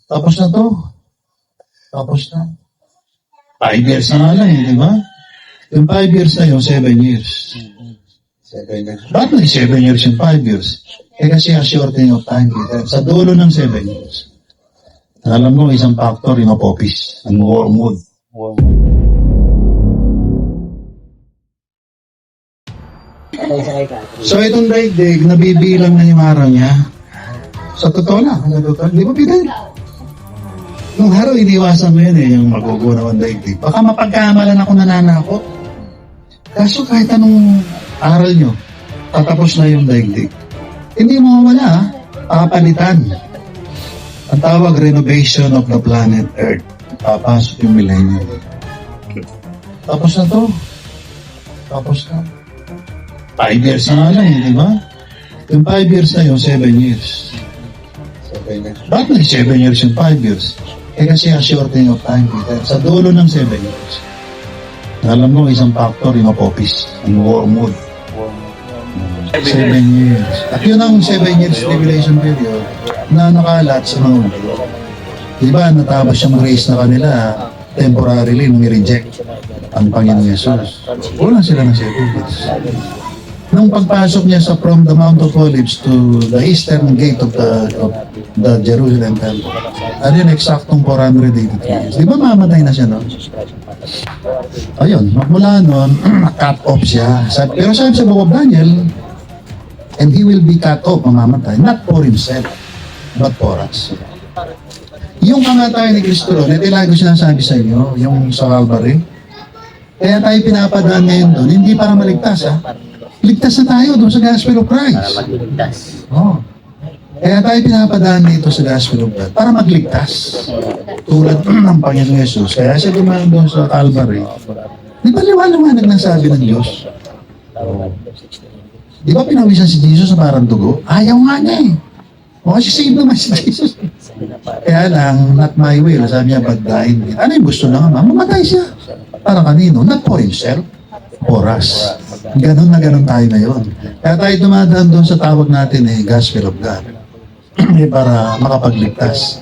Tapos na to. Tapos na. 5 years na nga lang eh, di ba? Yung 5 years na yun, 7 years. 7 years. Bakit na 7 years yung 5 years? Eh kasi a shortening of time. Sa dulo ng 7 years. Alam ko, isang factor, yung apopis. Ang wormwood. So itong daigdig, nabibilang na yung araw niya. Sa totoo lang, di ba Fidel? Nung araw, iniwasan mo yun eh, yung magugunaw ang daigdig. Baka mapagkamalan ako nananakot. Kaso kahit anong aral nyo, tatapos na yung daigdig. Hindi mo mawala, papalitan. Ang tawag, renovation of the planet Earth. Papasok yung millennium. Tapos na to. Tapos na. 5 years na nga lang eh, di ba? Yung 5 years na yun, 7 years. 7 years. Bakit na 7 years yung 5 years? Eh kasi a shortening of time. Sa dulo ng 7 years. Alam mo, isang factor, yung apopis. Ang wormwood. 7 years. At yun ang 7 years tribulation period na nakalat sa mga ulo. Di ba, natabas yung grace na kanila temporarily nung i-reject ang Panginoon Yesus. Wala sila ng 7 years. Nung pagpasok niya sa from the Mount of Olives to the eastern gate of the Jerusalem temple, ano yun, eksaktong 483 years. Di ba mamatay na siya noon? Ayun, mula noon, cut off siya. Pero sabi sa Book of Daniel, and he will be cut off, mamamatay, not for himself, but for us. Yung kamatayan ni Kristo ron, ito lagi ko sinasabi sa inyo, yung sa Calvary, kaya tayo pinapadaan ngayon doon, hindi para maligtas ha. Ligtas na tayo doon sa Gospel of Christ. Para magligtas. Oh. Kaya tayo pinapadaan dito sa Gospel of God para magligtas. Tulad ng Panginoon Yesus. Kaya siya dumaan doon sa Calvary. Di ba liwanag ng sabi ng Diyos? Di ba pinawisan si Jesus sa parang dugo? Ayaw nga niya eh. O kasi save naman si Jesus. Kaya lang, not my will. Sabi niya, but thine will. Ano yung gusto na nga? Mamatay siya. Para kanino? Not for himself. For us. Ganon na ganon tayo ngayon. Kaya tayo dumadaan doon sa tawag natin eh, Gospel of God. Para makapagligtas.